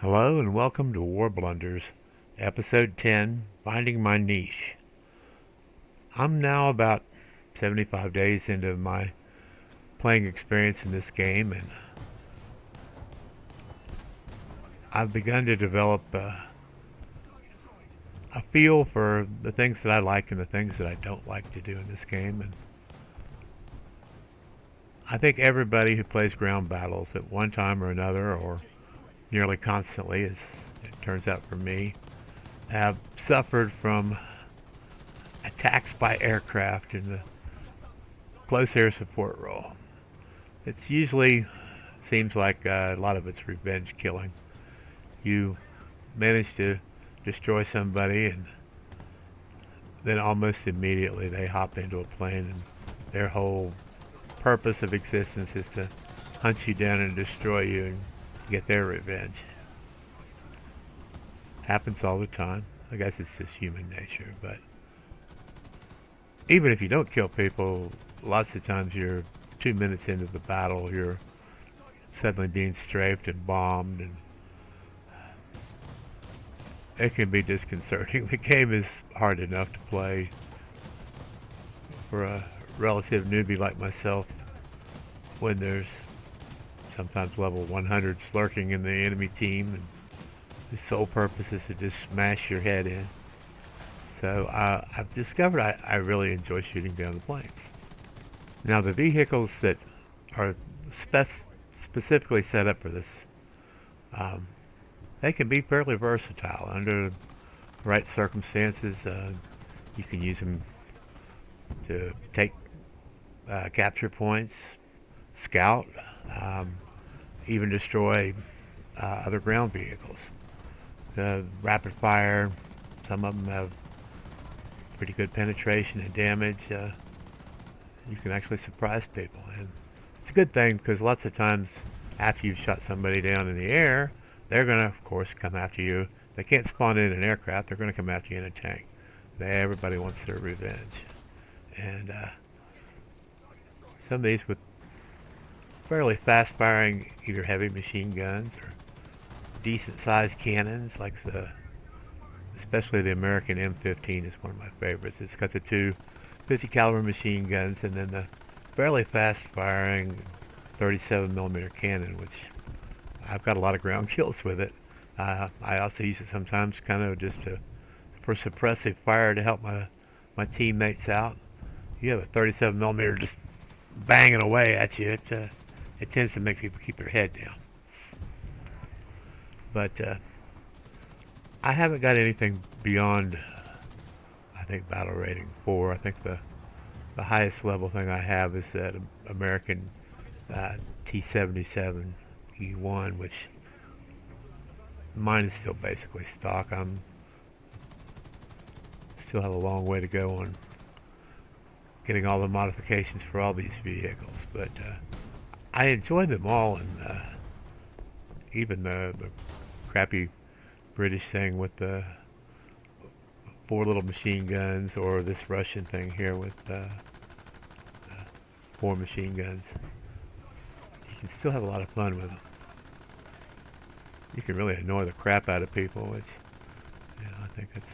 Hello and welcome to War Blunders, Episode 10, Finding My Niche. I'm now about 75 days into my playing experience in this game, and I've begun to develop a feel for the things that I like and the things that I don't like to do in this game. And I think everybody who plays ground battles at one time or another, or nearly constantly, as it turns out for me, have suffered from attacks by aircraft in the close air support role. It usually seems like a lot of it's revenge killing. You manage to destroy somebody, and then almost immediately they hop into a plane, and their whole purpose of existence is to hunt you down and destroy you and get their revenge. Happens all the time. I guess it's just human nature, but even if you don't kill people, lots of times you're 2 minutes into the battle, you're suddenly being strafed and bombed, and it can be disconcerting. The game is hard enough to play for a relative newbie like myself when there's sometimes level 100s lurking in the enemy team, and the sole purpose is to just smash your head in. So I've discovered I really enjoy shooting down the planes. Now the vehicles that are specifically set up for this, um, they can be fairly versatile. Under the right circumstances, you can use them to take capture points, scout, even destroy other ground vehicles. Rapid fire, some of them have pretty good penetration and damage. You can actually surprise people, and it's a good thing because lots of times after you've shot somebody down in the air, they're going to, of course, come after you. They can't spawn in an aircraft. They're going to come after you in a tank. Everybody wants their revenge. And some of these with fairly fast-firing either heavy machine guns or decent-sized cannons, like especially the American M15 is one of my favorites. It's got the two 50 caliber machine guns and then the fairly fast-firing 37 millimeter cannon, which I've got a lot of ground kills with it. I also use it sometimes kind of just for suppressive fire to help my teammates out. You have a 37 millimeter just banging away at you. It tends to make people keep their head down. But I haven't got anything beyond, I think, battle rating 4. I think the highest level thing I have is that American T-77 E1, which mine is still basically stock. I'm still have a long way to go on getting all the modifications for all these vehicles, but I enjoy them all, and even the crappy British thing with the 4 little machine guns, or this Russian thing here with 4 machine guns. You can still have a lot of fun with them. You can really annoy the crap out of people, which, I think that's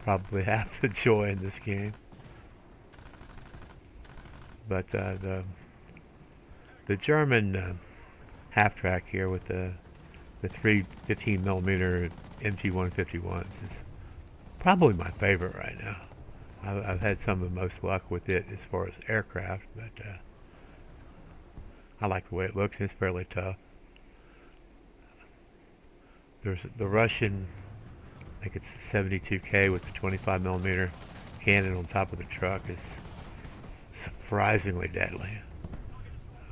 probably half the joy in this game. But the German half track here with the 3 15 millimeter MG151s is probably my favorite right now. I've had some of the most luck with it as far as aircraft, but I like the way it looks. It's fairly tough. There's the Russian, I think it's 72K with the 25 millimeter cannon on top of the truck, is surprisingly deadly.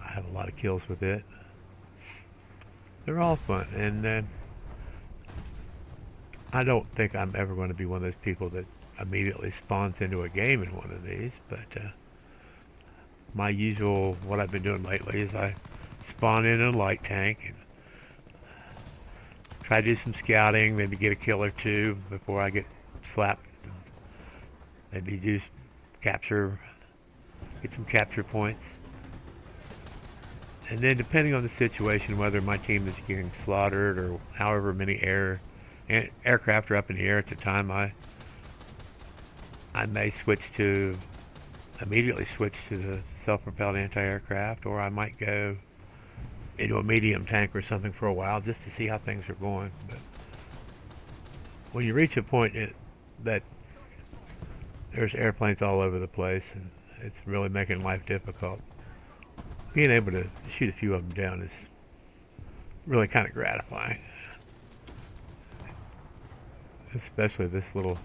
I have a lot of kills with it. They're all fun, and I don't think I'm ever going to be one of those people that immediately spawns into a game in one of these, but my usual, what I've been doing lately is I spawn in a light tank and try to do some scouting, maybe get a kill or two before I get slapped. Maybe just get some capture points. And then depending on the situation, whether my team is getting slaughtered or however many aircraft are up in the air at the time, I may immediately switch to the self-propelled anti-aircraft, or I might go into a medium tank or something for a while just to see how things are going. But when you reach a point that there's airplanes all over the place and it's really making life difficult, being able to shoot a few of them down is really kind of gratifying. Especially this little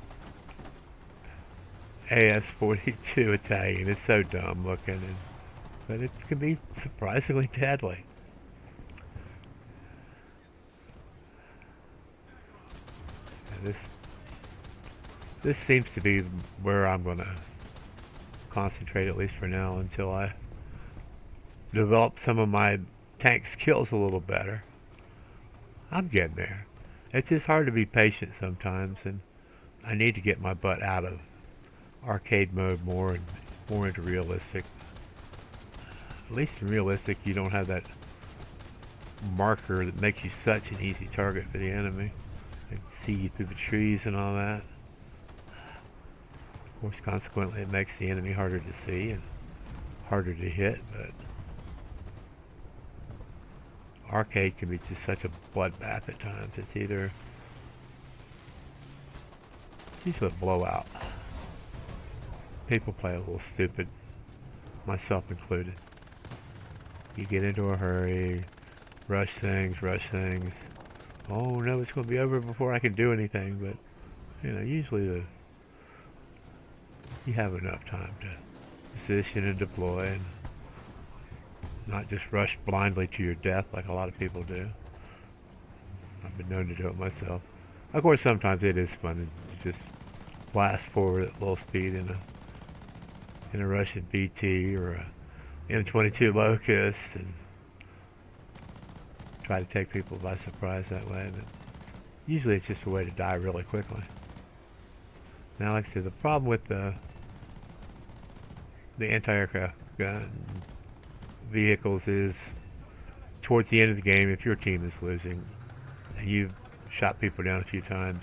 AS-42 Italian. It's so dumb looking, but it can be surprisingly deadly. And this seems to be where I'm going to concentrate, at least for now, until I develop some of my tank skills a little better. I'm getting there. It's just hard to be patient sometimes, and I need to get my butt out of arcade mode more and more into realistic. At least in realistic, you don't have that marker that makes you such an easy target for the enemy. They can see you through the trees and all that. Of course, consequently, it makes the enemy harder to see and harder to hit, but arcade can be just such a bloodbath at times. It's usually a blowout. People play a little stupid, myself included. You get into a hurry, rush things. Oh no, it's going to be over before I can do anything, but usually you have enough time to position and deploy and not just rush blindly to your death like a lot of people do. I've been known to do it myself. Of course, sometimes it is fun to just blast forward at low speed in a Russian BT or a M22 Locust and try to take people by surprise that way. But usually it's just a way to die really quickly. Now, like I said, the problem with the anti-aircraft gun vehicles is towards the end of the game, if your team is losing and you've shot people down a few times,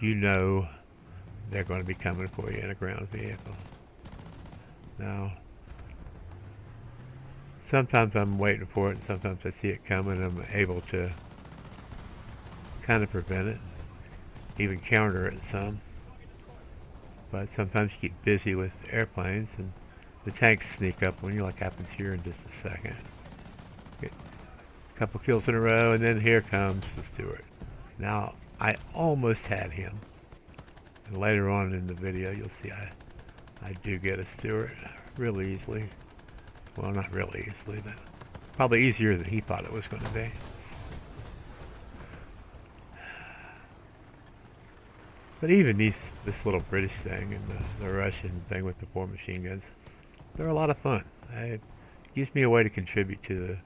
they're going to be coming for you in a ground vehicle. Now, sometimes I'm waiting for it and sometimes I see it coming and I'm able to kind of prevent it, even counter it some. But sometimes you get busy with airplanes and the tanks sneak up on you, like happens here in just a second. Get a couple kills in a row, and then here comes the Stewart. Now, I almost had him. And later on in the video, you'll see I do get a Stewart really easily. Well, not really easily, but probably easier than he thought it was going to be. But even this little British thing and the Russian thing with the 4 machine guns, they're a lot of fun. It gives me a way to contribute to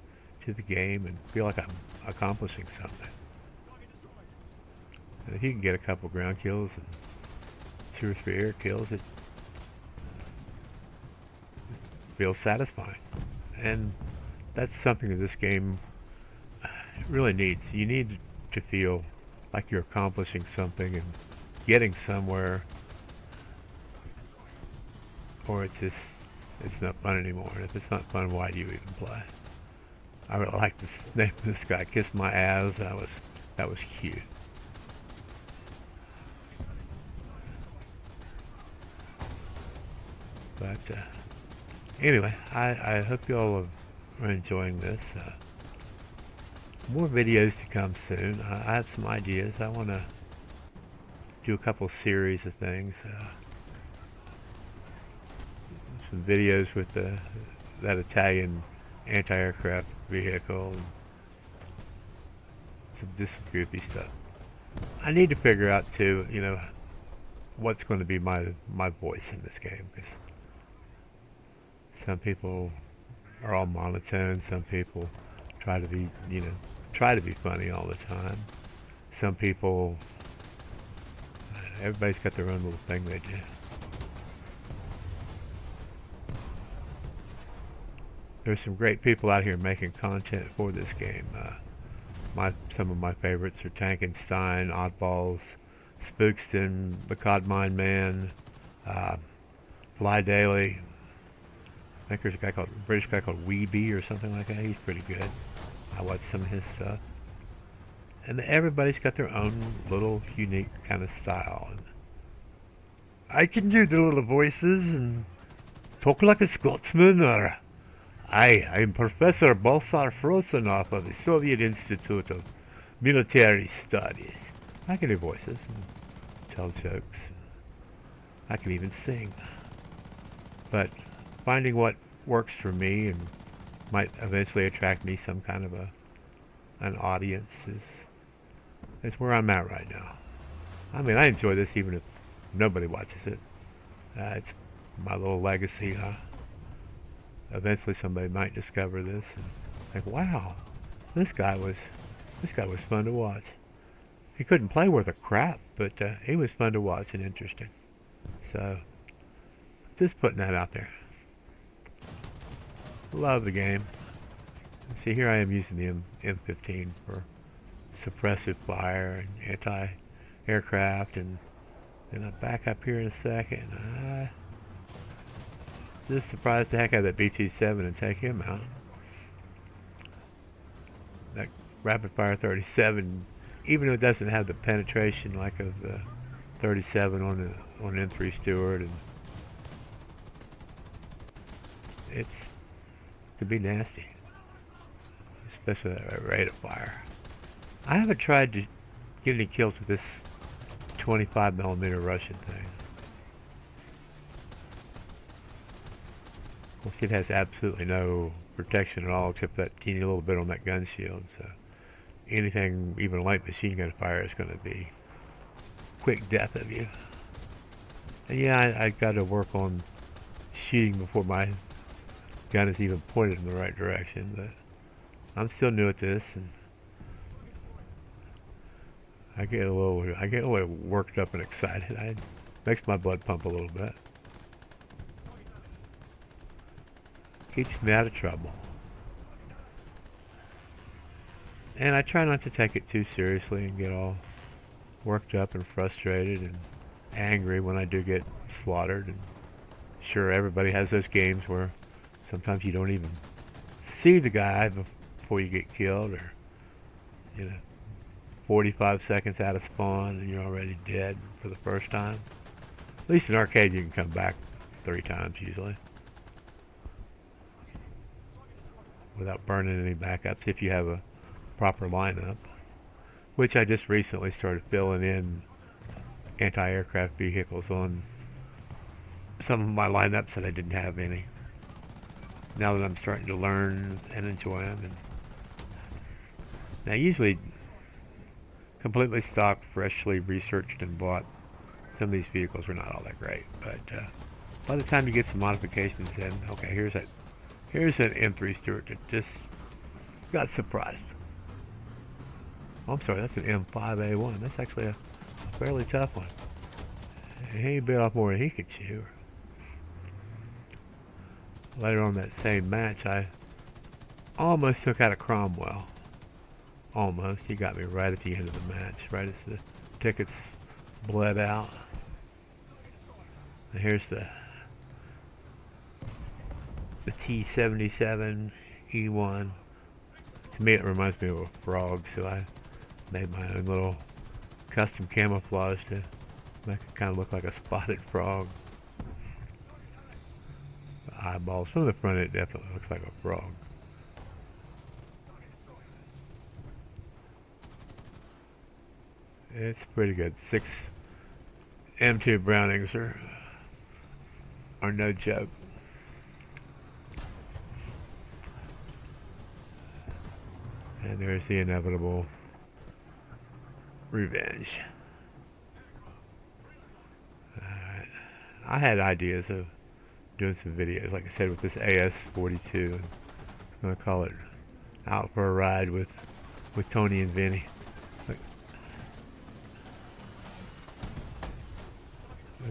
the game and feel like I'm accomplishing something. And if you can get a couple ground kills and 2 or 3 air kills, it feels satisfying. And that's something that this game really needs. You need to feel like you're accomplishing something and getting somewhere, or it's not fun anymore. And if it's not fun, why do you even play? I really like the name of this guy, Kiss My Ass. That was cute. But anyway, I hope you all are enjoying this. More videos to come soon. I have some ideas. I want to do a couple series of things. Some videos with that Italian anti-aircraft vehicle. And just some goofy stuff. I need to figure out too, what's going to be my voice in this game, because some people are all monotone. Some people try to be funny all the time. Some people, everybody's got their own little thing they do. there's some great people out here making content for this game. Some of my favorites are Tankenstein, Oddballs, Spookston, Bacodmine Man, uh, Fly Daily. I think there's a British guy called Weeby or something like that. He's pretty good. I watch some of his stuff. And everybody's got their own little unique kind of style. And I can do the little voices and talk like a Scotsman, or I'm Professor Balsar Frosenoff of the Soviet Institute of Military Studies. I can do voices and tell jokes. I can even sing. But finding what works for me and might eventually attract me some kind of an audience is where I'm at right now. I mean, I enjoy this even if nobody watches it. It's my little legacy. Eventually, somebody might discover this and think, "Wow, this guy was fun to watch." He couldn't play worth a crap, but he was fun to watch and interesting. So, just putting that out there. Love the game. See, here I am using the M15 for suppressive fire and anti-aircraft, and then I'll back up here in a second. Just surprise the heck out of that BT-7 and take him out. That rapid fire 37, even though it doesn't have the penetration like of the 37 on M3 Stewart, and it could be nasty, especially that rate of fire. I haven't tried to get any kills with this 25mm Russian thing. Of course, it has absolutely no protection at all except that teeny little bit on that gun shield, so anything, even light machine gun fire, is going to be quick death of you. And yeah, I got to work on shooting before my gun is even pointed in the right direction, but I'm still new at this, and I get a little worked up and excited. It makes my blood pump a little bit. Keeps me out of trouble. And I try not to take it too seriously and get all worked up and frustrated and angry when I do get slaughtered. And sure, everybody has those games where sometimes you don't even see the guy before you get killed, or 45 seconds out of spawn and you're already dead for the first time. At least in arcade you can come back 3 times usually without burning any backups if you have a proper lineup, which I just recently started filling in anti-aircraft vehicles on some of my lineups that I didn't have any. Now that I'm starting to learn and enjoy them, and now usually completely stock, freshly researched and bought, some of these vehicles are not all that great, but by the time you get some modifications in, okay, here's an M3 Stewart that just got surprised. Oh, I'm sorry, that's an M5A1. That's actually a fairly tough one. He bit off more than he could chew. Later on that same match, I almost took out a Cromwell. Almost. He got me right at the end of the match, right as the tickets bled out. And here's the T-77 E1. To me, it reminds me of a frog, so I made my own little custom camouflage to make it kind of look like a spotted frog. The eyeballs from the front, it definitely looks like a frog. It's pretty good. 6 M2 Brownings are no joke. And there's the inevitable revenge. I had ideas of doing some videos, like I said, with this AS-42. I'm going to call it Out for a Ride with Tony and Vinny.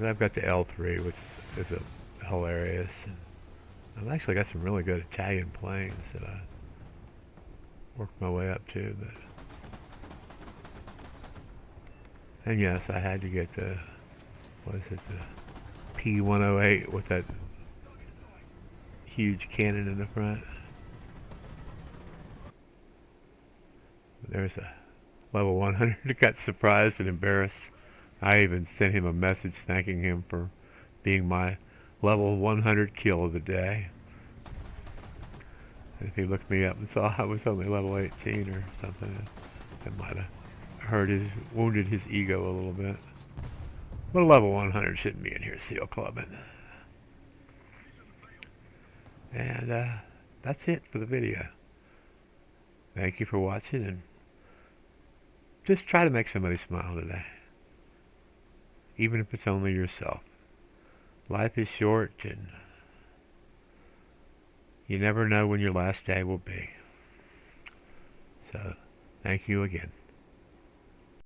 I've got the L3, which is hilarious. And I've actually got some really good Italian planes that I worked my way up to. But, and yes, I had to get the, what is it, the P-108 with that huge cannon in the front. There's a level 100 that got surprised and embarrassed. I even sent him a message thanking him for being my level 100 kill of the day. And if he looked me up and saw I was only level 18 or something, that might have wounded his ego a little bit. But a level 100 shouldn't be in here seal clubbing. And that's it for the video. Thank you for watching, and just try to make somebody smile today. Even if it's only yourself. Life is short, and you never know when your last day will be. So, thank you again.